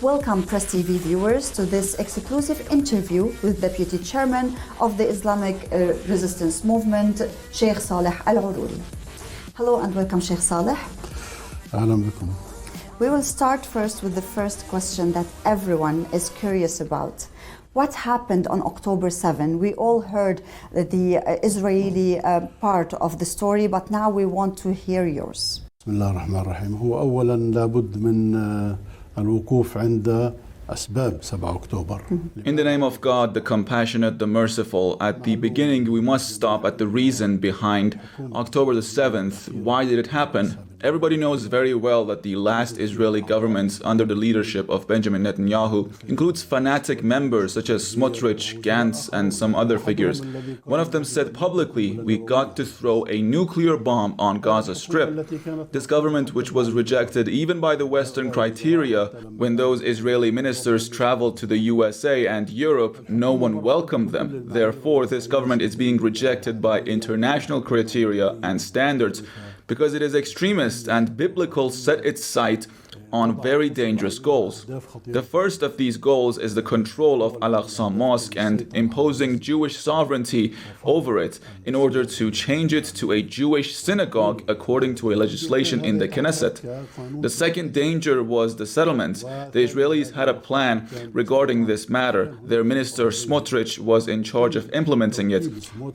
Welcome, Press TV viewers, to this exclusive interview with Deputy Chairman of the Islamic Resistance Movement, Sheikh Saleh al-Arouri. Hello and welcome, Sheikh Saleh. أهلا بكم. We will start first with the first question that everyone is curious about. What happened on October 7? We all heard the Israeli part of the story, but now we want to hear yours. بسم الله الرحمن الرحيم. هو أولا لابد من الوقوف عند أسباب 7 أكتوبر. In the name of God, the compassionate, the merciful, at the beginning we must stop at the reason behind October the 7th. Why did it happen? Everybody knows very well that the last Israeli government under the leadership of Benjamin Netanyahu includes fanatic members such as Smotrich, Gantz, and some other figures. One of them said publicly, "We got to throw a nuclear bomb on Gaza Strip." This government, which was rejected even by the Western criteria, when those Israeli ministers traveled to the USA and Europe, no one welcomed them. Therefore, this government is being rejected by international criteria and standards, because it is extremist and biblical, set its sight on very dangerous goals. The first of these goals is the control of Al-Aqsa Mosque and imposing Jewish sovereignty over it in order to change it to a Jewish synagogue according to a legislation in the Knesset. The second danger was the settlement. The Israelis had a plan regarding this matter. Their minister Smotrich was in charge of implementing it.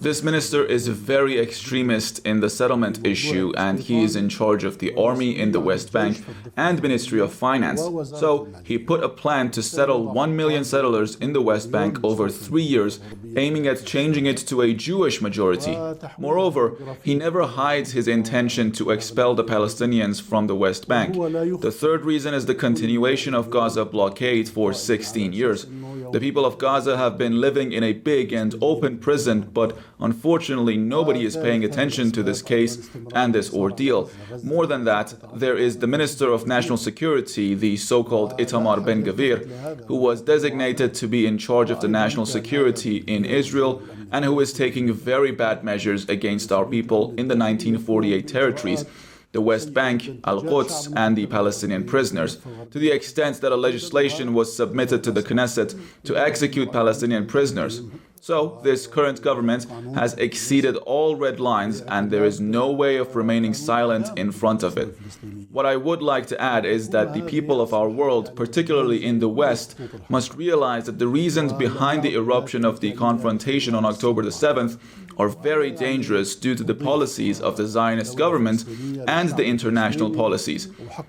This minister is very extremist in the settlement issue, and he is in charge of the army in the West Bank and Ministry of Finance. So he put a plan to settle 1 million settlers in the West Bank over 3 years, aiming at changing it to a Jewish majority. Moreover, he never hides his intention to expel the Palestinians from the West Bank. The third reason is the continuation of Gaza blockade for 16 years. The people of Gaza have been living in a big and open prison, but unfortunately nobody is paying attention to this case and this ordeal. More than that, there is the Minister of National Security, the so-called Itamar Ben-Gvir, who was designated to be in charge of the national security in Israel and who is taking very bad measures against our people in the 1948 territories, the West Bank, Al-Quds, and the Palestinian prisoners, to the extent that a legislation was submitted to the Knesset to execute Palestinian prisoners. So, this current government has exceeded all red lines, and there is no way of remaining silent in front of it. What I would like to add is that the people of our world, particularly in the West, must realize that the reasons behind the eruption of the confrontation on October the 7th are very dangerous due to the policies of the Zionist government and the international policies.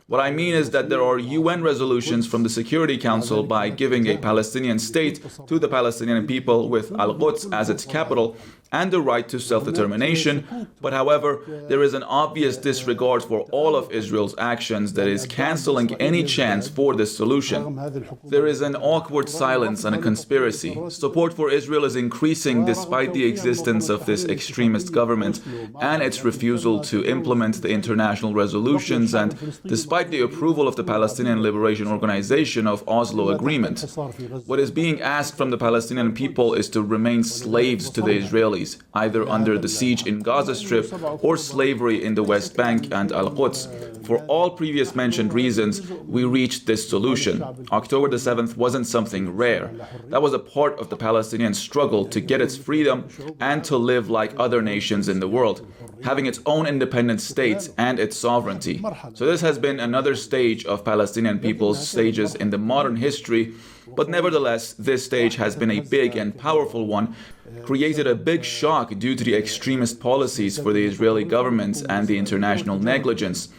What I mean is that there are UN resolutions from the Security Council by giving a Palestinian state to the Palestinian people with Al-Quds as its capital and the right to self-determination, but however, there is an obvious disregard for all of Israel's actions that is cancelling any chance for this solution. There is an awkward silence and a conspiracy. Support for Israel is increasing despite the existence of this extremist government and its refusal to implement the international resolutions and despite the approval of the Palestinian Liberation Organization of Oslo Agreement. What is being asked from the Palestinian people is to remain slaves to the Israelis, either under the siege in Gaza Strip or slavery in the West Bank and Al-Quds. For all previous mentioned reasons, we reached this solution. October the 7th wasn't something rare. That was a part of the Palestinian struggle to get its freedom and to live like other nations in the world, having its own independent state and its sovereignty. So this has been another stage of Palestinian people's stages in the modern history, but nevertheless, this stage has been a big and powerful one, created a big shock due to the extremist policies for the Israeli government and the international negligence.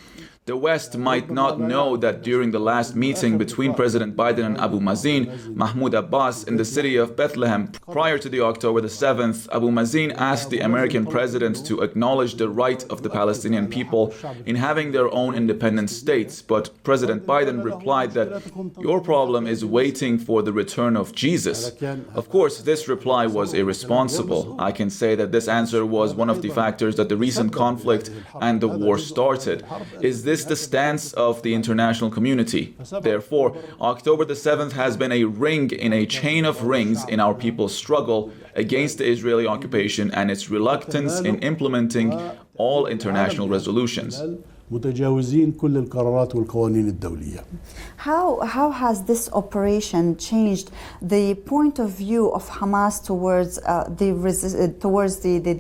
The West might not know that during the last meeting between President Biden and Abu Mazen, Mahmoud Abbas, in the city of Bethlehem, prior to the October the 7th, Abu Mazen asked the American president to acknowledge the right of the Palestinian people in having their own independent states. But President Biden replied that your problem is waiting for the return of Jesus. Of course, this reply was irresponsible. I can say that this answer was one of the factors that the recent conflict and the war started. Is this this the stance of the international community? Therefore, October the 7th has been a ring in a chain of rings in our people's struggle against the Israeli occupation and its reluctance in implementing all international resolutions. متجاوزين كل القرارات والقوانين الدولية. How has this operation changed the point of view of Hamas towards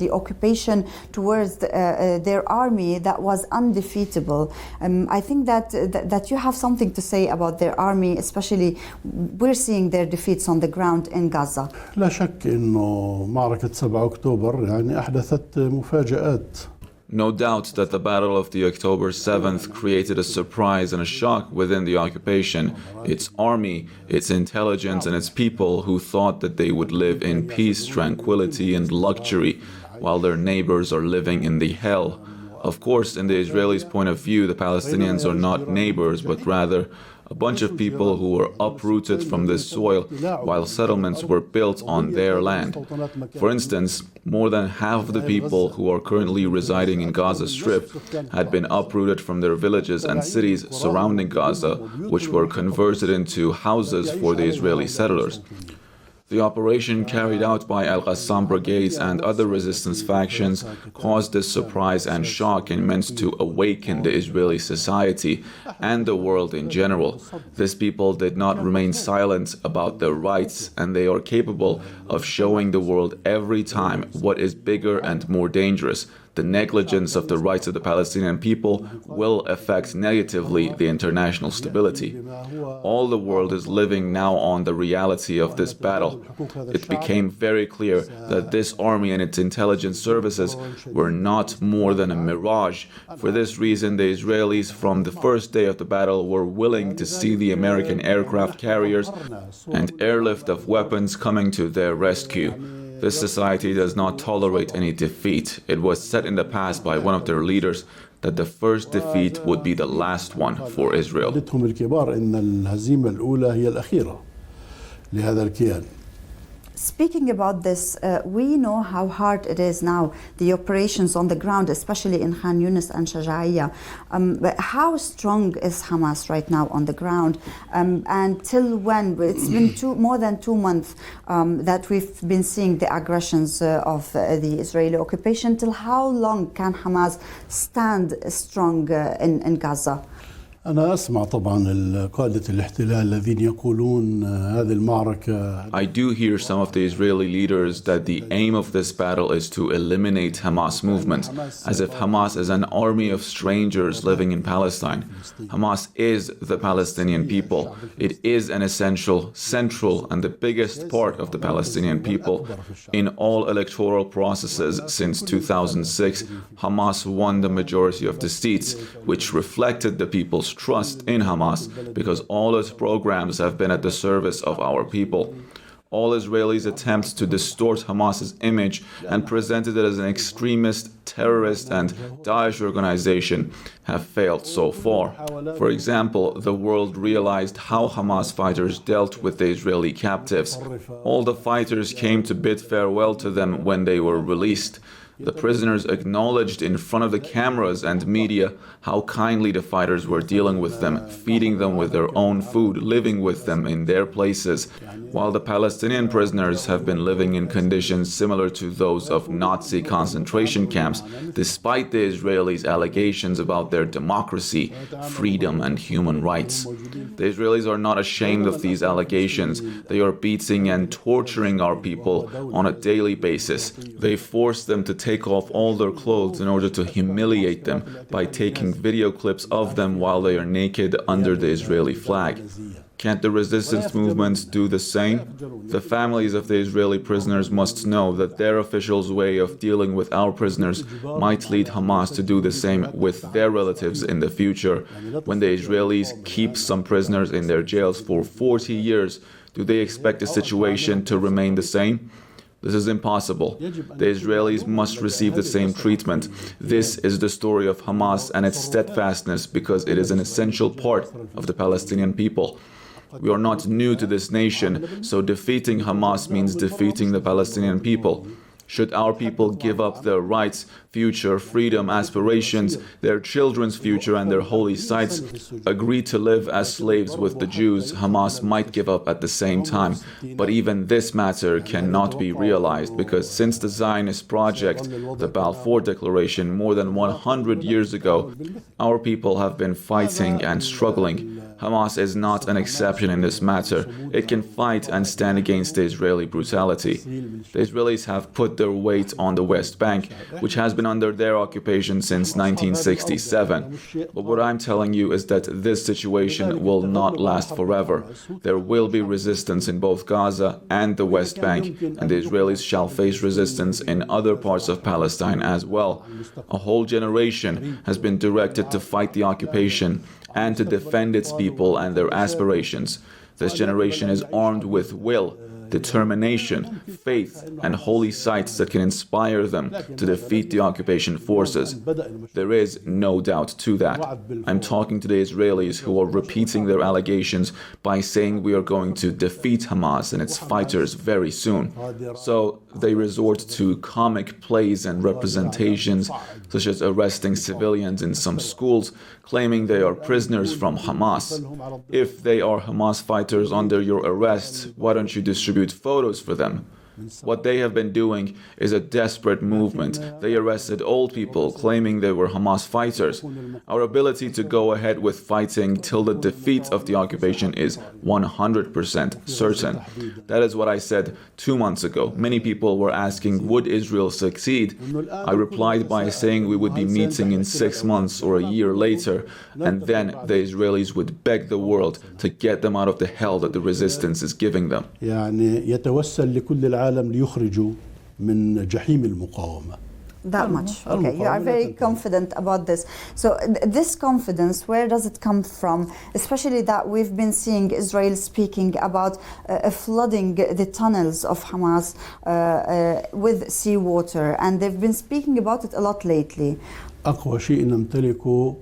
the occupation, towards their army that was undefeatable? I think that you have something to say about their army, especially we're seeing their defeats on the ground in Gaza. لا شك إنه معركة 7 أكتوبر يعني أحدثت مفاجآت. No doubt that the Battle of the October 7th created a surprise and a shock within the occupation, its army, its intelligence, and its people who thought that they would live in peace, tranquility, and luxury, while their neighbors are living in the hell. Of course, in the Israelis' point of view, the Palestinians are not neighbors, but rather a bunch of people who were uprooted from this soil while settlements were built on their land. For instance, more than half of the people who are currently residing in Gaza Strip had been uprooted from their villages and cities surrounding Gaza, which were converted into houses for the Israeli settlers. The operation carried out by al-Qassam brigades and other resistance factions caused this surprise and shock and meant to awaken the Israeli society and the world in general. These people did not remain silent about their rights, and they are capable of showing the world every time what is bigger and more dangerous. The negligence of the rights of the Palestinian people will affect negatively the international stability. All the world is living now on the reality of this battle. It became very clear that this army and its intelligence services were not more than a mirage. For this reason, the Israelis from the first day of the battle were willing to see the American aircraft carriers and airlift of weapons coming to their rescue. This society does not tolerate any defeat. It was said in the past by one of their leaders that the first defeat would be the last one for Israel. Speaking about this, we know how hard it is now, the operations on the ground, especially in Khan Yunis and Shaja'iyya. But how strong is Hamas right now on the ground? And till when? It's been more than 2 months that we've been seeing the aggressions of the Israeli occupation. Till how long can Hamas stand strong in Gaza? أنا أسمع طبعا قادة الاحتلال الذين يقولون هذه المعركة. I do hear some of the Israeli leaders that the aim of this battle is to eliminate Hamas movement, as if Hamas is an army of strangers living in Palestine. Hamas is the Palestinian people. It is an essential, central, and the biggest part of the Palestinian people. In all electoral processes since 2006, Hamas won the majority of the seats, which reflected the people's trust in Hamas, because all its programs have been at the service of our people. All Israelis' attempts to distort Hamas's image and presented it as an extremist, terrorist, and Daesh organization have failed so far. For example, the world realized how Hamas fighters dealt with the Israeli captives. All the fighters came to bid farewell to them when they were released. The prisoners acknowledged in front of the cameras and media how kindly the fighters were dealing with them, feeding them with their own food, living with them in their places, while the Palestinian prisoners have been living in conditions similar to those of Nazi concentration camps, despite the Israelis' allegations about their democracy, freedom, and human rights. The Israelis are not ashamed of these allegations. They are beating and torturing our people on a daily basis. They force them to take off all their clothes in order to humiliate them by taking video clips of them while they are naked under the Israeli flag. Can't the resistance movements do the same? The families of the Israeli prisoners must know that their officials' way of dealing with our prisoners might lead Hamas to do the same with their relatives in the future. When the Israelis keep some prisoners in their jails for 40 years, do they expect the situation to remain the same? This is impossible. The Israelis must receive the same treatment. This is the story of Hamas and its steadfastness, because it is an essential part of the Palestinian people. We are not new to this nation, so defeating Hamas means defeating the Palestinian people. Should our people give up their rights, future, freedom, aspirations, their children's future and their holy sites, agree to live as slaves with the Jews, Hamas might give up at the same time. But even this matter cannot be realized because since the Zionist project, the Balfour Declaration, more than 100 years ago, our people have been fighting and struggling. Hamas is not an exception in this matter. It can fight and stand against the Israeli brutality. The Israelis have put their weight on the West Bank, which has been under their occupation since 1967. But what I'm telling you is that this situation will not last forever. There will be resistance in both Gaza and the West Bank, and the Israelis shall face resistance in other parts of Palestine as well. A whole generation has been directed to fight the occupation and to defend its people and their aspirations. This generation is armed with will, determination, faith, and holy sites that can inspire them to defeat the occupation forces. There is no doubt to that. I'm talking to the Israelis who are repeating their allegations by saying we are going to defeat Hamas and its fighters very soon. So they resort to comic plays and representations, such as arresting civilians in some schools, claiming they are prisoners from Hamas. If they are Hamas fighters under your arrest, why don't you distribute photos for them? What they have been doing is a desperate movement. They arrested old people claiming they were Hamas fighters. Our ability to go ahead with fighting till the defeat of the occupation is 100% certain. That is what I said 2 months ago. Many people were asking, would Israel succeed? I replied by saying we would be meeting in 6 months or a year later, and then the Israelis would beg the world to get them out of the hell that the resistance is giving them. ليخرجوا من جحيم المقاومة. That much. Okay, you are very confident about this. So this confidence, where does it come from? Especially that we've been seeing Israel speaking about flooding the tunnels of Hamas with seawater, and they've been speaking about it a lot lately. أقوى شيء نمتلكه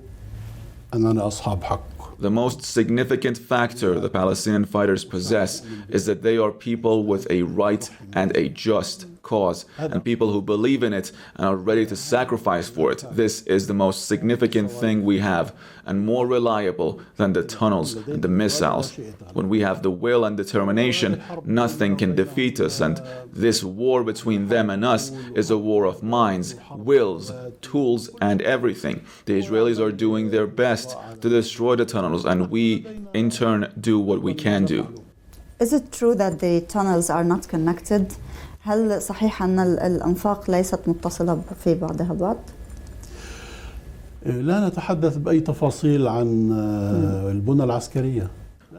أننا أصحاب حق. The most significant factor the Palestinian fighters possess is that they are people with a right and a just cause, and people who believe in it and are ready to sacrifice for it. This is the most significant thing we have, and more reliable than the tunnels and the missiles. When we have the will and determination, nothing can defeat us, and this war between them and us is a war of minds, wills, tools, and everything. The Israelis are doing their best to destroy the tunnels, and we, in turn, do what we can do. Is it true that the tunnels are not connected? هل صحيح أن الأنفاق ليست متصلة في بعضها البعض؟ لا نتحدث بأي تفاصيل عن البنى العسكرية.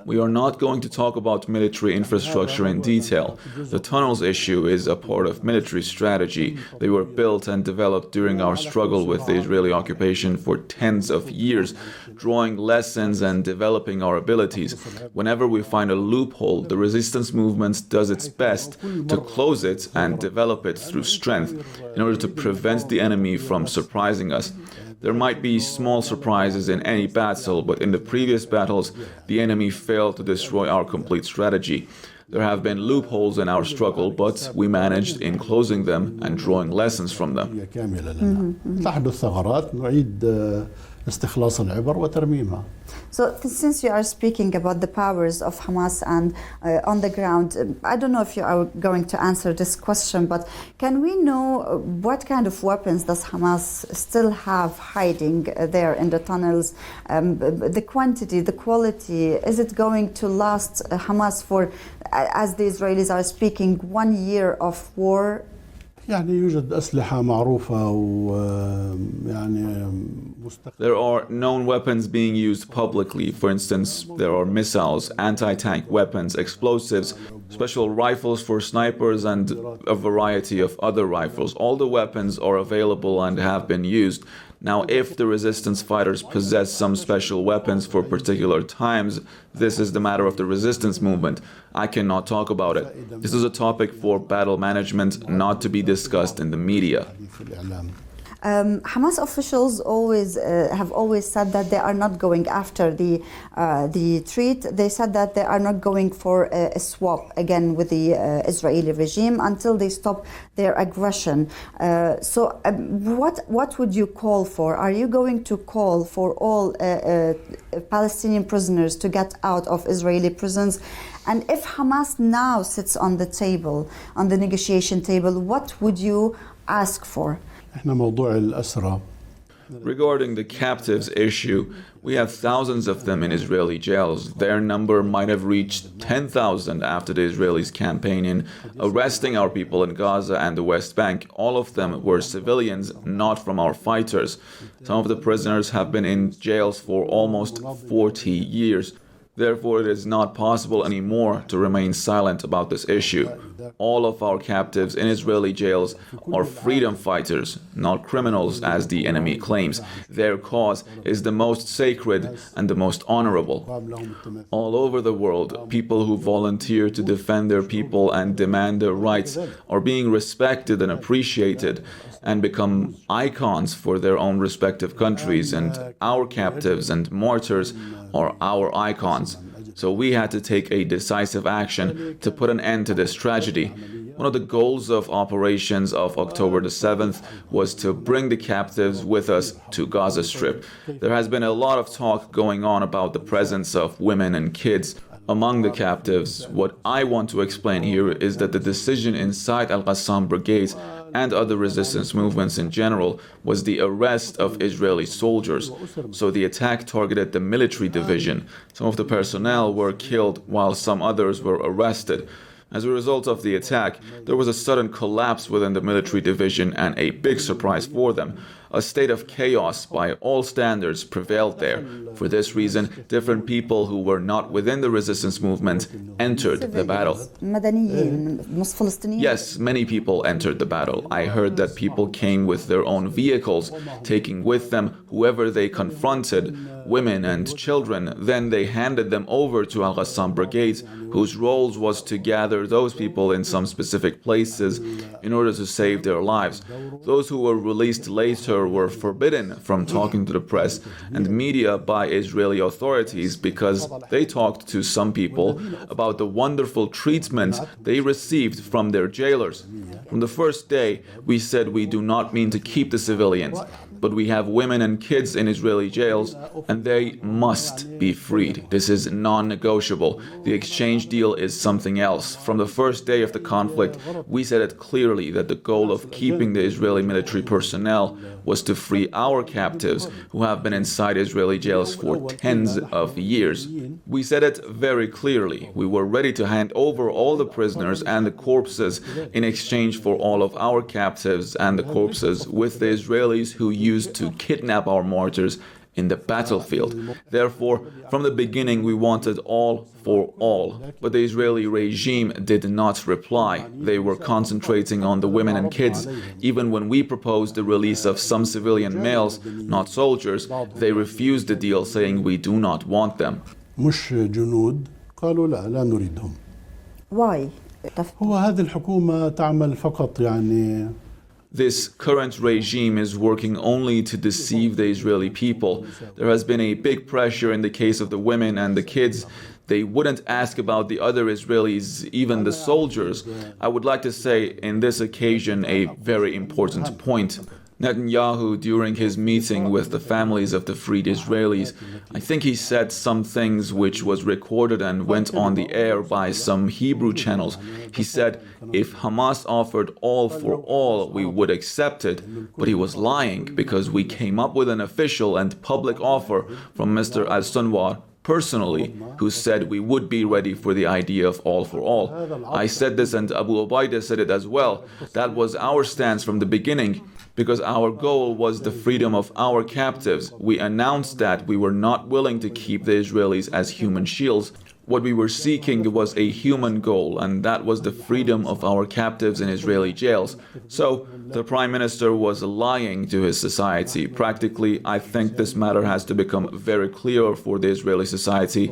We are not going to talk about military infrastructure in detail. The tunnels issue is a part of military strategy. They were built and developed during our struggle with the Israeli occupation for tens of years, drawing lessons and developing our abilities. Whenever we find a loophole, the resistance movement does its best to close it and develop it through strength in order to prevent the enemy from surprising us. There might be small surprises in any battle, but in the previous battles, the enemy failed to destroy our complete strategy. There have been loopholes in our struggle, but we managed in closing them and drawing lessons from them. تحدث ثغرات نعيد استخلاص العبر وترميمها. So since you are speaking about the powers of Hamas and on the ground, I don't know if you are going to answer this question, but can we know what kind of weapons does Hamas still have hiding there in the tunnels? The quantity, the quality, is it going to last Hamas for, as the Israelis are speaking, 1 year of war? يعني يوجد أسلحة معروفة ويعني There are known weapons being used publicly. For instance, there are missiles, anti-tank weapons, explosives, special rifles for snipers, and a variety of other rifles. All the weapons are available and have been used. Now, if the resistance fighters possess some special weapons for particular times, this is the matter of the resistance movement. I cannot talk about it. This is a topic for battle management, not to be discussed in the media. Hamas officials have always said that they are not going after the treat. They said that they are not going for a swap again with the Israeli regime until they stop their aggression. What would you call for? Are you going to call for all Palestinian prisoners to get out of Israeli prisons? And if Hamas now sits on the table, on the negotiation table, what would you ask for? احنا موضوع الأسرى Regarding the captives issue, we have thousands of them in Israeli jails. Their number might have reached 10,000 after the Israelis campaign in arresting our people in Gaza and the West Bank. All of them were civilians, not from our fighters. Some of the prisoners have been in jails for almost 40 years. Therefore, it is not possible anymore to remain silent about this issue. All of our captives in Israeli jails are freedom fighters, not criminals as the enemy claims. Their cause is the most sacred and the most honorable. All over the world, people who volunteer to defend their people and demand their rights are being respected and appreciated and become icons for their own respective countries, and our captives and martyrs are our icons. So we had to take a decisive action to put an end to this tragedy. One of the goals of operations of October the 7th was to bring the captives with us to Gaza Strip. There has been a lot of talk going on about the presence of women and kids among the captives. What I want to explain here is that the decision inside al-Qassam brigades and other resistance movements in general was the arrest of Israeli soldiers. So the attack targeted the military division. Some of the personnel were killed while some others were arrested. As a result of the attack, there was a sudden collapse within the military division and a big surprise for them. A state of chaos by all standards prevailed there. For this reason, different people who were not within the resistance movement entered the battle. Yes, many people entered the battle. I heard that people came with their own vehicles, taking with them whoever they confronted, women and children. Then they handed them over to al-Qassam brigades, whose roles was to gather those people in some specific places in order to save their lives. Those who were released later were forbidden from talking to the press and media by Israeli authorities because they talked to some people about the wonderful treatment they received from their jailers. From the first day, we said we do not mean to keep the civilians, but we have women and kids in Israeli jails, and they must be freed. This is non-negotiable. The exchange deal is something else. From the first day of the conflict, we said it clearly that the goal of keeping the Israeli military personnel was to free our captives who have been inside Israeli jails for tens of years. We said it very clearly. We were ready to hand over all the prisoners and the corpses in exchange for all of our captives and the corpses with the Israelis who used to kidnap our martyrs in the battlefield. Therefore, from the beginning, we wanted all for all. But the Israeli regime did not reply. They were concentrating on the women and kids. Even when we proposed the release of some civilian males, not soldiers, they refused the deal, saying we do not want them. مش جنود قالوا لا نريدهم. Why? هو هذه الحكومة تعمل فقط يعني This current regime is working only to deceive the Israeli people. There has been a big pressure in the case of the women and the kids. They wouldn't ask about the other Israelis, even the soldiers. I would like to say in this occasion a very important point. Netanyahu, during his meeting with the families of the freed Israelis, I think he said some things which was recorded and went on the air by some Hebrew channels. He said, if Hamas offered all for all, we would accept it. But he was lying, because we came up with an official and public offer from Mr. al-Sunwar personally, who said we would be ready for the idea of all for all. I said this and Abu Ubaidah said it as well. That was our stance from the beginning, because our goal was the freedom of our captives. We announced that we were not willing to keep the Israelis as human shields. What we were seeking was a human goal, and that was the freedom of our captives in Israeli jails. So, the Prime Minister was lying to his society. Practically, I think this matter has to become very clear for the Israeli society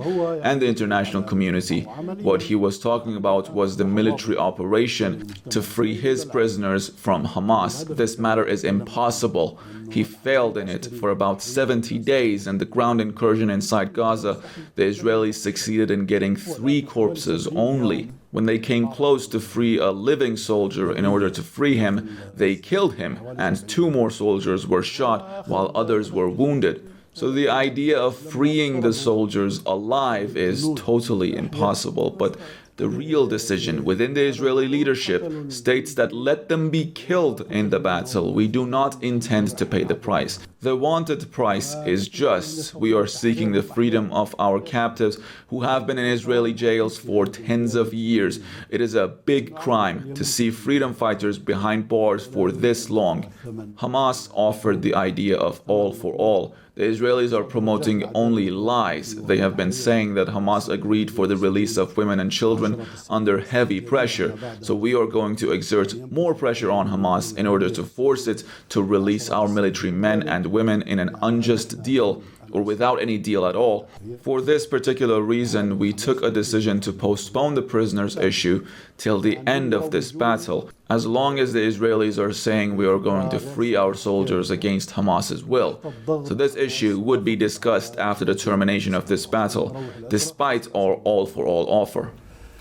and the international community. What he was talking about was the military operation to free his prisoners from Hamas. This matter is impossible. He failed in it for about 70 days, and the ground incursion inside Gaza, the Israelis succeeded in getting 3 corpses only. When they came close to free a living soldier in order to free him, they killed him, and 2 more soldiers were shot while others were wounded. So the idea of freeing the soldiers alive is totally impossible, but the real decision within the Israeli leadership states that let them be killed in the battle. We do not intend to pay the price. The wanted price is just. We are seeking the freedom of our captives who have been in Israeli jails for tens of years. It is a big crime to see freedom fighters behind bars for this long. Hamas offered the idea of all for all. The Israelis are promoting only lies. They have been saying that Hamas agreed for the release of women and children under heavy pressure. So we are going to exert more pressure on Hamas in order to force it to release our military men and women in an unjust deal, or without any deal at all. For this particular reason, we took a decision to postpone the prisoners issue till the end of this battle, as long as the Israelis are saying we are going to free our soldiers against Hamas's will. So this issue would be discussed after the termination of this battle, despite our all-for-all offer.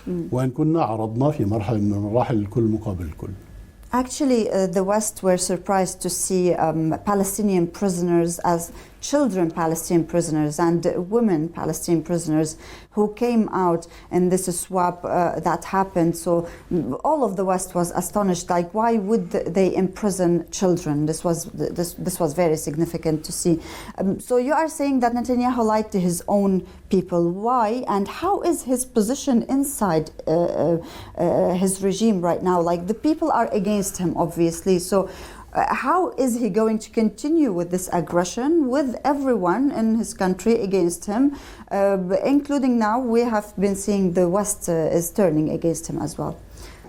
وإن كنا عرضنا في مرحلة من المراحل الكل مقابل الكل. Actually, the West were surprised to see Palestinian prisoners as children Palestinian prisoners and women Palestinian prisoners who came out in this swap that happened. So all of the West was astonished, like, why would they imprison children? This was very significant to see. So you are saying that Netanyahu lied to his own people. Why? And how is his position inside his regime right now? Like, the people are against him, obviously. So how is he going to continue with this aggression with everyone in his country against him, including now we have been seeing the West is turning against him as well?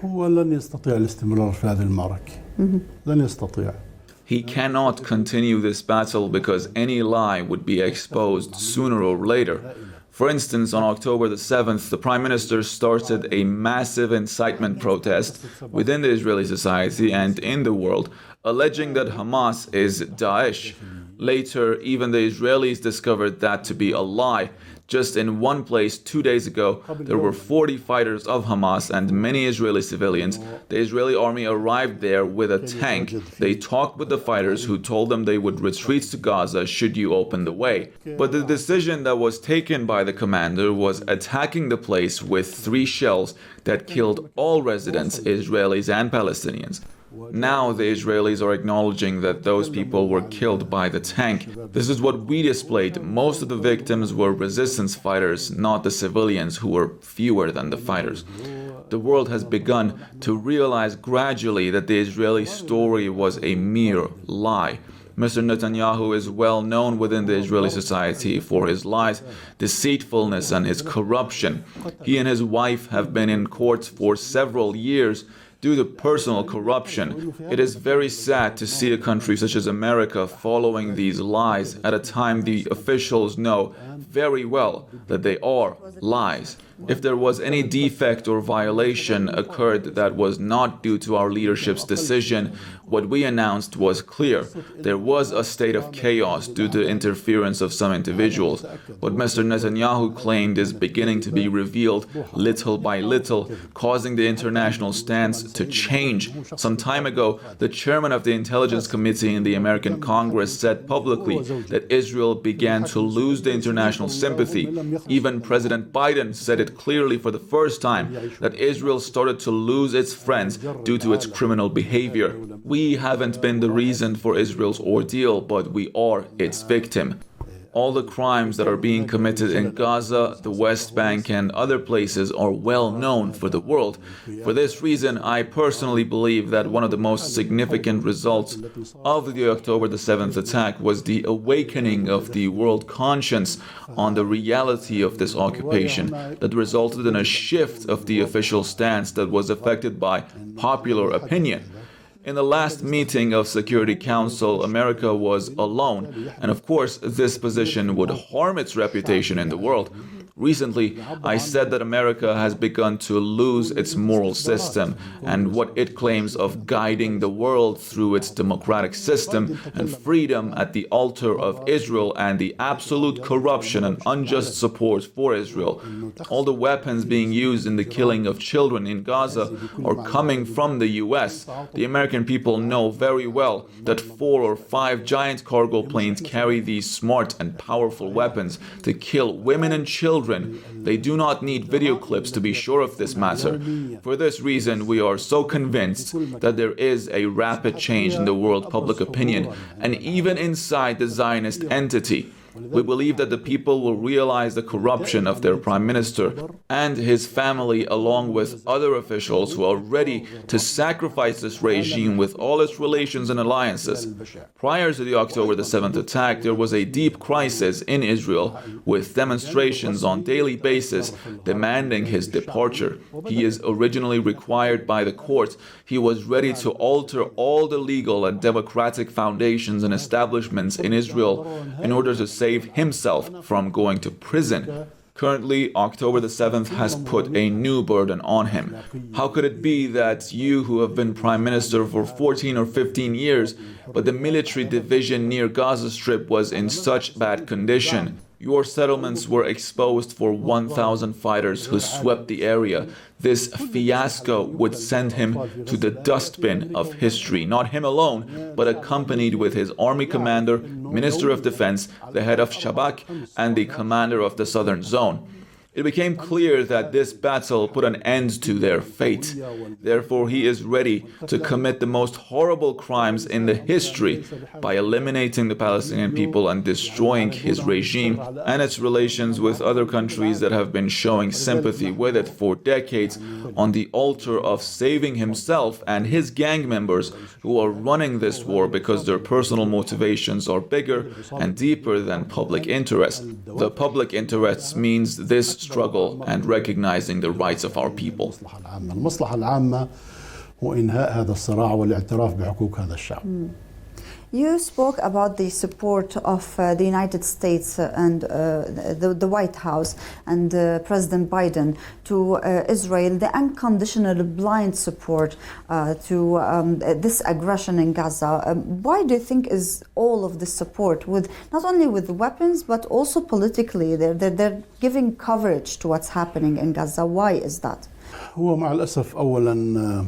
هو لن يستطيع الاستمرار في هذه المعركة. لن يستطيع. He cannot continue this battle because any lie would be exposed sooner or later. For instance, on October the 7th, the Prime Minister started a massive incitement protest within the Israeli society and in the world, alleging that Hamas is Daesh. Later, even the Israelis discovered that to be a lie. Just in one place 2 days ago, there were 40 fighters of Hamas and many Israeli civilians. The Israeli army arrived there with a tank. They talked with the fighters who told them they would retreat to Gaza should you open the way. But the decision that was taken by the commander was attacking the place with 3 shells that killed all residents, Israelis and Palestinians. Now the Israelis are acknowledging that those people were killed by the tank. This is what we displayed. Most of the victims were resistance fighters, not the civilians who were fewer than the fighters. The world has begun to realize gradually that the Israeli story was a mere lie. Mr. Netanyahu is well known within the Israeli society for his lies, deceitfulness, and his corruption. He and his wife have been in court for several years due to personal corruption. It is very sad to see a country such as America following these lies at a time the officials know very well that they are lies. If there was any defect or violation occurred that was not due to our leadership's decision, what we announced was clear. There was a state of chaos due to interference of some individuals. What Mr. Netanyahu claimed is beginning to be revealed little by little, causing the international stance to change. Some time ago, the chairman of the Intelligence Committee in the American Congress said publicly that Israel began to lose the international sympathy. Even President Biden said it clearly for the first time that Israel started to lose its friends due to its criminal behavior. We haven't been the reason for Israel's ordeal, but we are its victim. All the crimes that are being committed in Gaza, the West Bank, and other places are well known for the world. For this reason, I personally believe that one of the most significant results of the October the 7th attack was the awakening of the world conscience on the reality of this occupation that resulted in a shift of the official stance that was affected by popular opinion. In the last meeting of Security Council, America was alone, and of course, this position would harm its reputation in the world. Recently, I said that America has begun to lose its moral system and what it claims of guiding the world through its democratic system and freedom at the altar of Israel and the absolute corruption and unjust support for Israel. All the weapons being used in the killing of children in Gaza are coming from the US. The American people know very well that 4 or 5 giant cargo planes carry these smart and powerful weapons to kill women and children. They do not need video clips to be sure of this matter. For this reason, we are so convinced that there is a rapid change in the world public opinion, and even inside the Zionist entity. We believe that the people will realize the corruption of their prime minister and his family, along with other officials who are ready to sacrifice this regime with all its relations and alliances. Prior to the October the 7th attack, there was a deep crisis in Israel, with demonstrations on a daily basis demanding his departure. He is originally required by the court. He was ready to alter all the legal and democratic foundations and establishments in Israel in order to save himself from going to prison. Currently, October the 7th has put a new burden on him. How could it be that you, who have been prime minister for 14 or 15 years, but the military division near Gaza Strip was in such bad condition? Your settlements were exposed for 1,000 fighters who swept the area. This fiasco would send him to the dustbin of history, not him alone, but accompanied with his army commander, Minister of Defense, the head of Shabak, and the commander of the Southern Zone. It became clear that this battle put an end to their fate. Therefore, he is ready to commit the most horrible crimes in the history by eliminating the Palestinian people and destroying his regime and its relations with other countries that have been showing sympathy with it for decades on the altar of saving himself and his gang members who are running this war because their personal motivations are bigger and deeper than public interest. The public interest means this struggle and recognizing the rights of our people. المصلحة العامة وإنهاء هذا الصراع والاعتراف بحقوق هذا الشعب. You spoke about the support of the United States and the White House and President Biden to Israel, the unconditional blind support to this aggression in Gaza. Why do you think is all of this support, with not only with weapons but also politically? They're giving coverage to what's happening in Gaza. Why is that? هو مع الأسف أولاً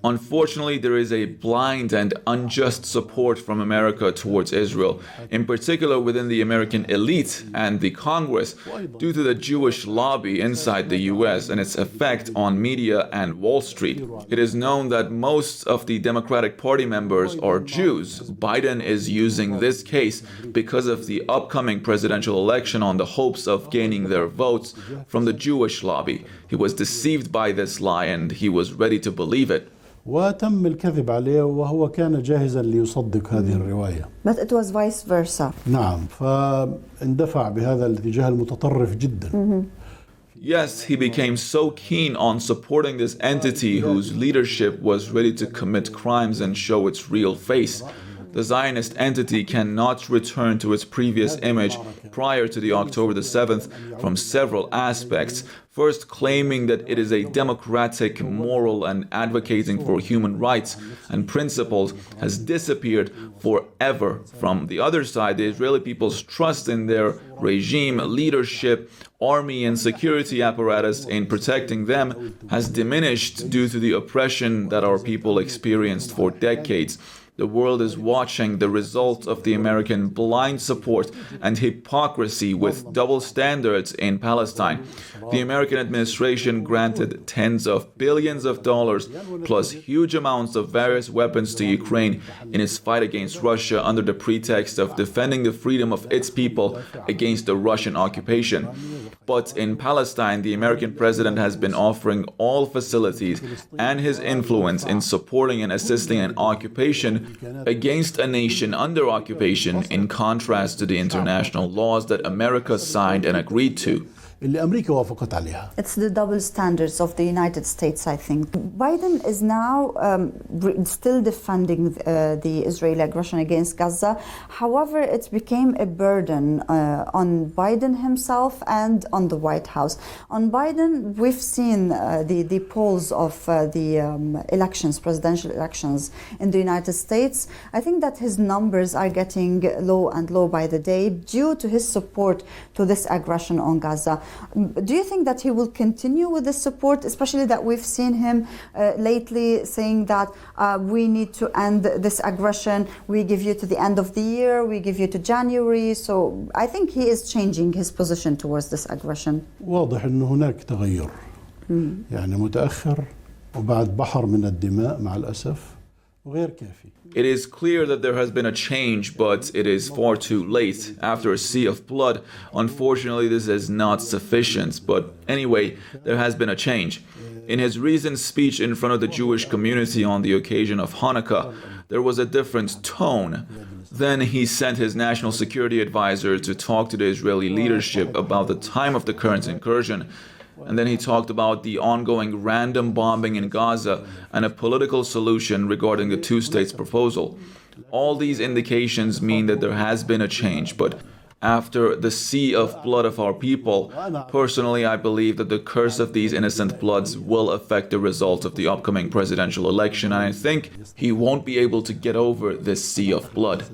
Unfortunately, there is a blind and unjust support from America towards Israel, in particular within the American elite and the Congress, due to the Jewish lobby inside the US and its effect on media and Wall Street. It is known that most of the Democratic Party members are Jews. Biden is using this case because of the upcoming presidential election on the hopes of gaining their votes from the Jewish lobby. He was deceived by this lie and he was ready to believe it. وتم الكذب عليه وهو كان جاهزا ليصدق هذه الرواية. But it was vice versa. نعم فاندفع بهذا الاتجاه المتطرف جدا. Yes, he became so keen on supporting this entity whose leadership was ready to commit crimes and show its real face. The Zionist entity cannot return to its previous image prior to the October the 7th from several aspects. First, claiming that it is a democratic, moral, and advocating for human rights and principles has disappeared forever. From the other side, the Israeli people's trust in their regime, leadership, army, and security apparatus in protecting them has diminished due to the oppression that our people experienced for decades. The world is watching the results of the American blind support and hypocrisy with double standards in Palestine. The American administration granted tens of billions of dollars plus huge amounts of various weapons to Ukraine in its fight against Russia under the pretext of defending the freedom of its people against the Russian occupation. But in Palestine, the American president has been offering all facilities and his influence in supporting and assisting an occupation against a nation under occupation, in contrast to the international laws that America signed and agreed to. اللي أمريكا وافقت عليها. It's the double standards of the United States, I think. Biden is now still defending the Israeli aggression against Gaza. However, it became a burden on Biden himself and on the White House. On Biden, we've seen the polls of the elections, presidential elections in the United States. I think that his numbers are getting low and low by the day due to his support to this aggression on Gaza. Do you think that he will continue with this support, especially that we've seen him lately saying that we need to end this aggression, we give you to the end of the year, we give you to January, so I think he is changing his position towards this aggression. واضح أنه هناك تغير يعني متأخر وبعد بحر من الدماء مع الأسف وغير كافي. It is clear that there has been a change, but it is far too late. After a sea of blood, unfortunately, this is not sufficient. But anyway, there has been a change. In his recent speech in front of the Jewish community on the occasion of Hanukkah, there was a different tone. Then he sent his national security advisor to talk to the Israeli leadership about the time of the current incursion. And then he talked about the ongoing random bombing in Gaza and a political solution regarding the two-states proposal. All these indications mean that there has been a change, but after the sea of blood of our people, personally I believe that the curse of these innocent bloods will affect the result of the upcoming presidential election, and I think he won't be able to get over this sea of blood.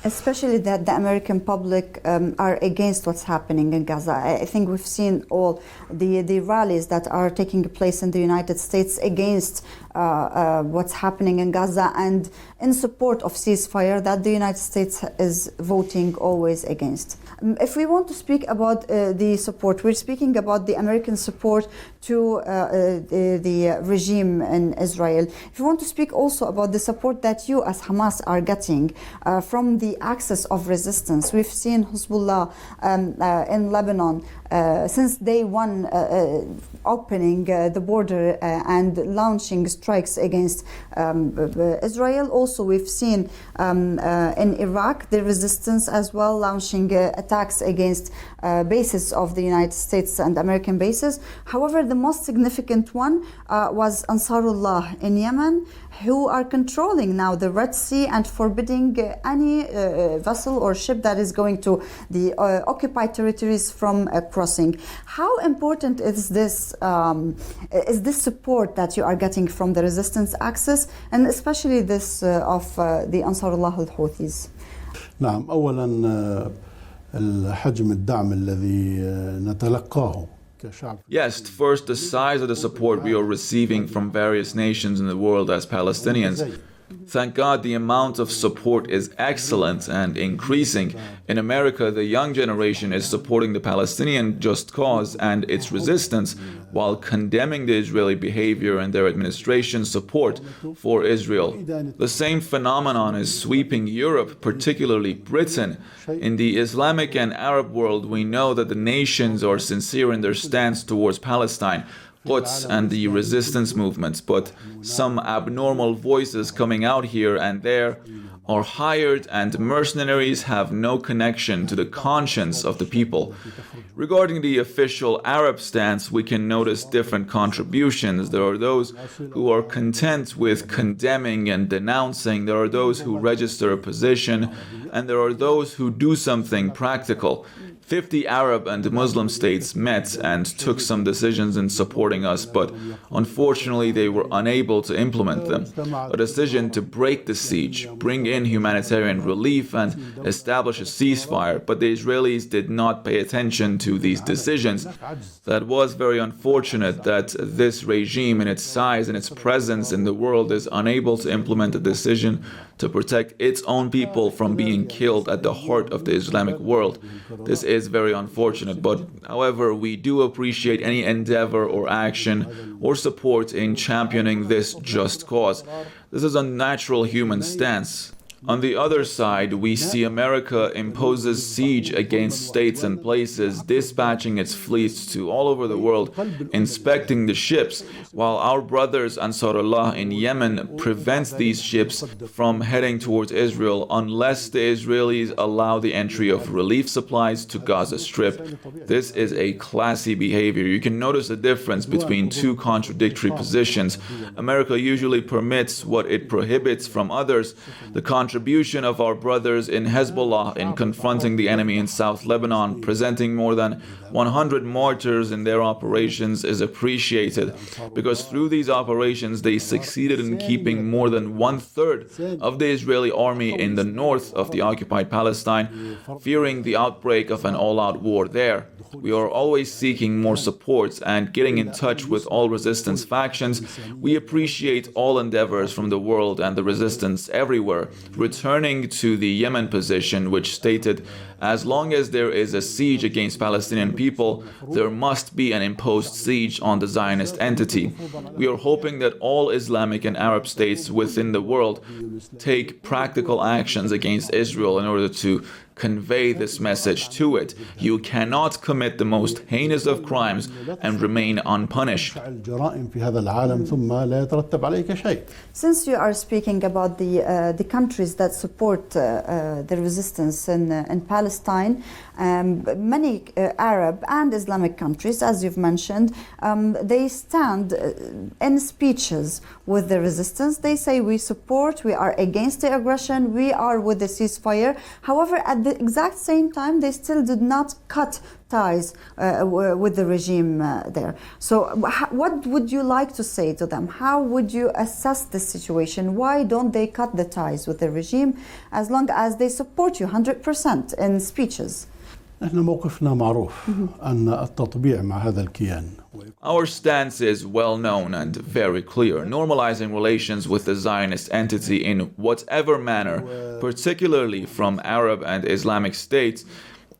Especially that the American public are against what's happening in Gaza. I think we've seen all the rallies that are taking place in the United States against what's happening in Gaza and in support of ceasefire that the United States is voting always against. If we want to speak about the support, we're speaking about the American support to the regime in Israel. If you want to speak also about the support that you as Hamas are getting from the axis of resistance, we've seen Hezbollah in Lebanon since day one opening the border and launching strikes against Israel. Also, we've seen in Iraq the resistance as well, launching attacks against bases of the United States and American bases. However, the most significant one was Ansarullah in Yemen, who are controlling now the Red Sea and forbidding any vessel or ship that is going to the occupied territories from crossing. How important is this support that you are getting from the resistance axis, and especially this of the Ansarullah al-Houthis? نعم، أولا الحجم الدعم الذي نتلقاه. Yes, first, the size of the support we are receiving from various nations in the world as Palestinians. Thank God the amount of support is excellent and increasing. In America, the young generation is supporting the Palestinian just cause and its resistance, while condemning the Israeli behavior and their administration's support for Israel. The same phenomenon is sweeping Europe, particularly Britain. In the Islamic and Arab world, we know that the nations are sincere in their stance towards Palestine, Quds and the resistance movements, but some abnormal voices coming out here and there are hired, and mercenaries have no connection to the conscience of the people. Regarding the official Arab stance, we can notice different contributions. There are those who are content with condemning and denouncing, there are those who register a position, and there are those who do something practical. 50 Arab and Muslim states met and took some decisions in supporting us, but unfortunately they were unable to implement them. A decision to break the siege, bring in humanitarian relief, and establish a ceasefire, but the Israelis did not pay attention to these decisions. That was very unfortunate that this regime, in its size and its presence in the world, is unable to implement a decision to protect its own people from being killed at the heart of the Islamic world. This is very unfortunate, but however, we do appreciate any endeavor or action or support in championing this just cause. This is a natural human stance. On the other side, we see America imposes siege against states and places, dispatching its fleets to all over the world, inspecting the ships, while our brothers Ansarullah in Yemen prevents these ships from heading towards Israel unless the Israelis allow the entry of relief supplies to Gaza Strip. This is a classy behavior. You can notice the difference between two contradictory positions. America usually permits what it prohibits from others. The contribution of our brothers in Hezbollah in confronting the enemy in South Lebanon, presenting more than 100 mortars in their operations, is appreciated, because through these operations they succeeded in keeping more than 1/3 of the Israeli army in the north of the occupied Palestine, fearing the outbreak of an all-out war there. We are always seeking more support and getting in touch with all resistance factions. We appreciate all endeavors from the world and the resistance everywhere. Returning to the Yemen position, which stated, as long as there is a siege against Palestinian people, there must be an imposed siege on the Zionist entity. We are hoping that all Islamic and Arab states within the world take practical actions against Israel in order to convey this message to it. You cannot commit the most heinous of crimes and remain unpunished. Since you are speaking about the countries that support the resistance in Palestine, many Arab and Islamic countries, as you've mentioned, they stand in speeches with the resistance. They say we support, we are against the aggression, we are with the ceasefire. However, at the exact same time, they still did not cut ties with the regime there. So what would you like to say to them? How would you assess the situation? Why don't they cut the ties with the regime as long as they support you 100% in speeches? احنا موقفنا معروف أن التطبيع مع هذا الكيان. Our stance is well known and very clear. Normalizing relations with the Zionist entity in whatever manner, particularly from Arab and Islamic states,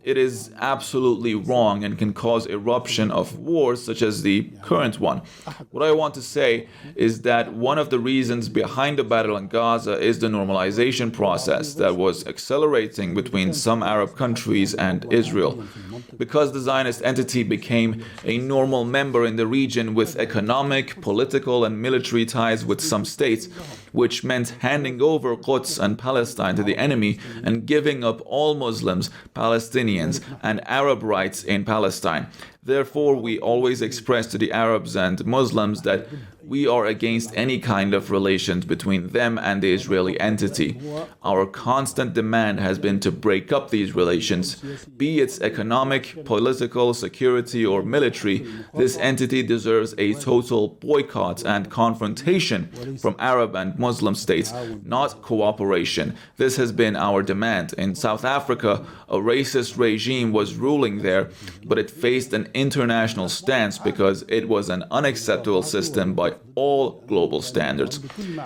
it is absolutely wrong and can cause eruption of wars such as the current one. What I want to say is that one of the reasons behind the battle in Gaza is the normalization process that was accelerating between some Arab countries and Israel. Because the Zionist entity became a normal member in the region with economic, political, and military ties with some states, which meant handing over Quds and Palestine to the enemy and giving up all Muslims, Palestinians, and Arab rights in Palestine. Therefore, we always express to the Arabs and Muslims that we are against any kind of relations between them and the Israeli entity. Our constant demand has been to break up these relations, be it economic, political, security, or military. This entity deserves a total boycott and confrontation from Arab and Muslim states, not cooperation. This has been our demand. In South Africa, a racist regime was ruling there, but it faced an international stance because it was an unacceptable system by all global standards.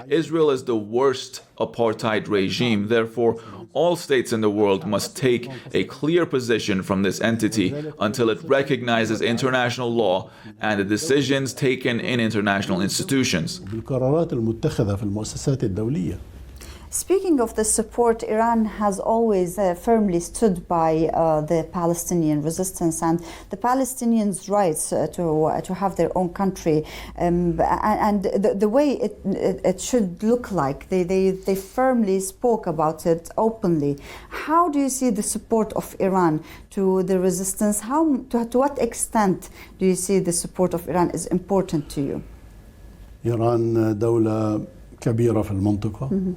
Israel is the worst apartheid regime. Therefore, all states in the world must take a clear position from this entity until it recognizes international law and the decisions taken in international institutions. Speaking of the support, Iran has always firmly stood by the Palestinian resistance and the Palestinians' rights to have their own country, and the way it should look like. They firmly spoke about it openly. How do you see the support of Iran to the resistance? To what extent do you see the support of Iran is important to you? إيران دولة كبيرة في المنطقة.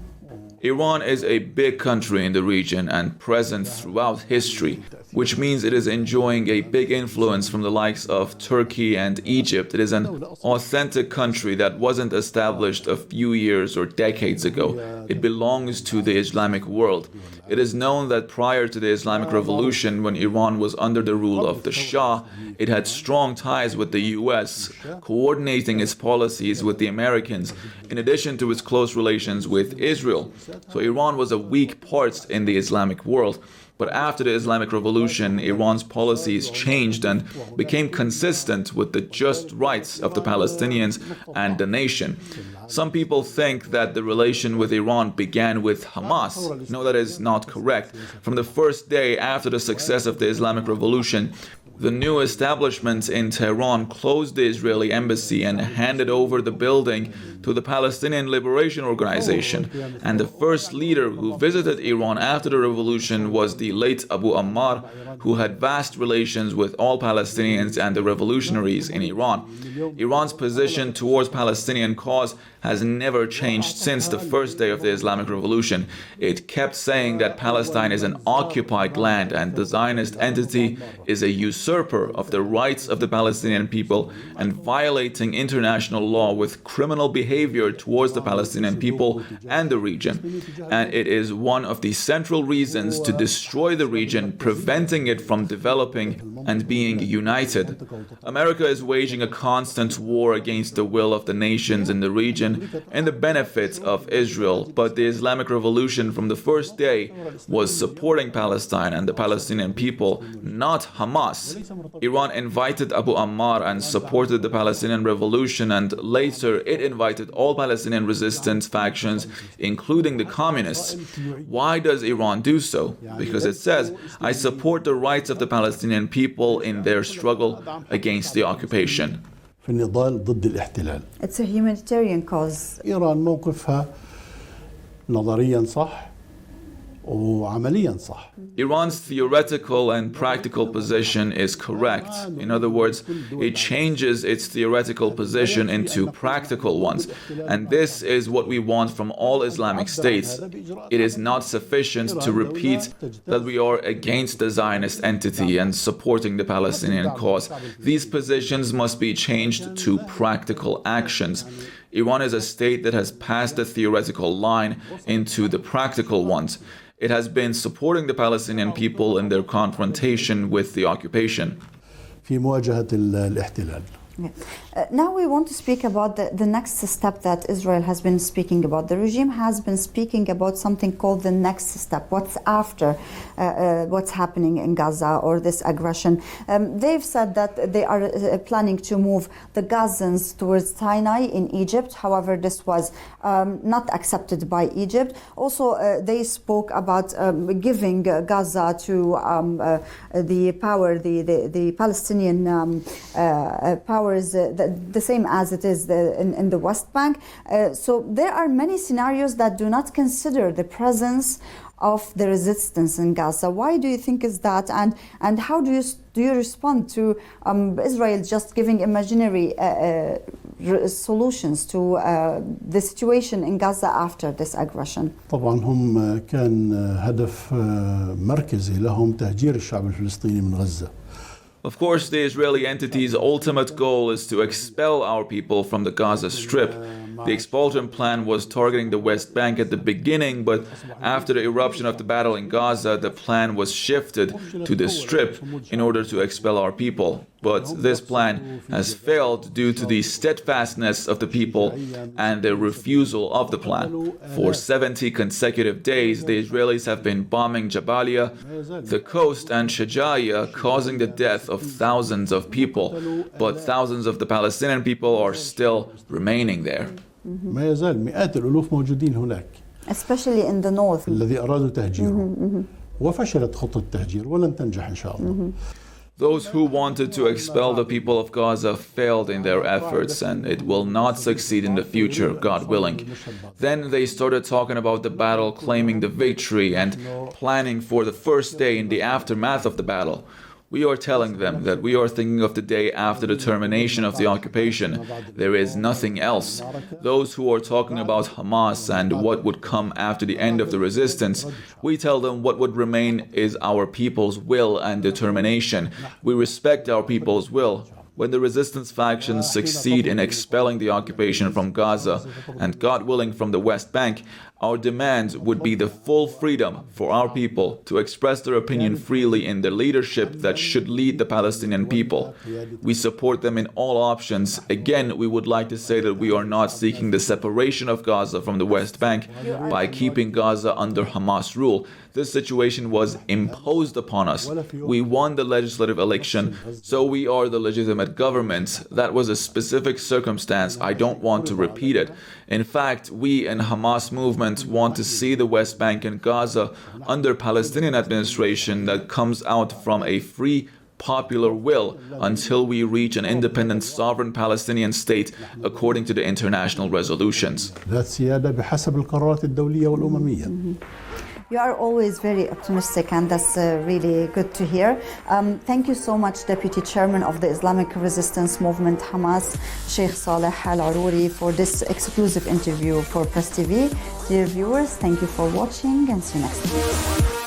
Iran is a big country in the region and present throughout history, which means it is enjoying a big influence from the likes of Turkey and Egypt. It is an authentic country that wasn't established a few years or decades ago. It belongs to the Islamic world. It is known that prior to the Islamic Revolution, when Iran was under the rule of the Shah, it had strong ties with the US, coordinating its policies with the Americans, in addition to its close relations with Israel. So Iran was a weak part in the Islamic world. But after the Islamic Revolution, Iran's policies changed and became consistent with the just rights of the Palestinians and the nation. Some people think that the relation with Iran began with Hamas. No, that is not correct. From the first day after the success of the Islamic Revolution, the new establishment in Tehran closed the Israeli embassy and handed over the building to the Palestinian Liberation Organization. And the first leader who visited Iran after the revolution was the late Abu Ammar, who had vast relations with all Palestinians and the revolutionaries in Iran. Iran's position towards Palestinian cause has never changed since the first day of the Islamic Revolution. It kept saying that Palestine is an occupied land and the Zionist entity is a usurper of the rights of the Palestinian people and violating international law with criminal behavior towards the Palestinian people and the region. And it is one of the central reasons to destroy the region, preventing it from developing and being united. America is waging a constant war against the will of the nations in the region and the benefits of Israel, but the Islamic Revolution from the first day was supporting Palestine and the Palestinian people, not Hamas. Iran invited Abu Ammar and supported the Palestinian Revolution, and later it invited all Palestinian resistance factions, including the communists. Why does Iran do so? Because it says, I support the rights of the Palestinian people in their struggle against the occupation. في النضال ضد الاحتلال. It's a humanitarian cause. إيران موقفها نظريا صح وعمليا صح. Iran's theoretical and practical position is correct. In other words, it changes its theoretical position into practical ones. And this is what we want from all Islamic states. It is not sufficient to repeat that we are against the Zionist entity and supporting the Palestinian cause. These positions must be changed to practical actions. Iran is a state that has passed the theoretical line into the practical ones. It has been supporting the Palestinian people in their confrontation with the occupation. في مواجهة الاحتلال. Now we want to speak about the next step that Israel has been speaking about. The regime has been speaking about something called the next step. What's after what's happening in Gaza or this aggression? They've said that they are planning to move the Gazans towards Sinai in Egypt. However, this was not accepted by Egypt. Also, they spoke about giving Gaza to the power, the Palestinian power is the same as it is in the West Bank. So there are many scenarios that do not consider the presence of the resistance in Gaza. Why do you think is that, and how do you respond to Israel just giving imaginary solutions to the situation in Gaza after this aggression? طبعا هم كان هدف مركزي لهم تهجير الشعب الفلسطيني من غزة. Of course, the Israeli entity's ultimate goal is to expel our people from the Gaza Strip. The expulsion plan was targeting the West Bank at the beginning, but after the eruption of the battle in Gaza, the plan was shifted to the Strip in order to expel our people. But this plan has failed due to the steadfastness of the people and their refusal of the plan. For 70 consecutive days, the Israelis have been bombing Jabalia, the coast, and Shajaiya, causing the death of thousands of people. But thousands of the Palestinian people are still remaining there. ما يزال مئات الألوف موجودين هناك. Especially in the north. الذي أرادوا تهجيره. وفشلت خطة التهجير ولن تنجح إن شاء الله. Those who wanted to expel the people of Gaza failed in their efforts, and it will not succeed in the future, God willing. Then they started talking about the battle, claiming the victory, and planning for the first day in the aftermath of the battle. We are telling them that we are thinking of the day after the termination of the occupation. There is nothing else. Those who are talking about Hamas and what would come after the end of the resistance, we tell them what would remain is our people's will and determination. We respect our people's will. When the resistance factions succeed in expelling the occupation from Gaza and, God willing, from the West Bank, our demand would be the full freedom for our people to express their opinion freely in the leadership that should lead the Palestinian people. We support them in all options. Again, we would like to say that we are not seeking the separation of Gaza from the West Bank by keeping Gaza under Hamas rule. This situation was imposed upon us. We won the legislative election, so we are the legitimate government. That was a specific circumstance. I don't want to repeat it. In fact, we in Hamas movement want to see the West Bank and Gaza under Palestinian administration that comes out from a free, popular will until we reach an independent, sovereign Palestinian state according to the international resolutions. ذات سيادة بحسب القرارات الدولية والأممية. You are always very optimistic, and that's really good to hear. Thank you so much, Deputy Chairman of the Islamic Resistance Movement, Hamas, Sheikh Saleh al-Arouri, for this exclusive interview for Press TV. Dear viewers, thank you for watching, and see you next time.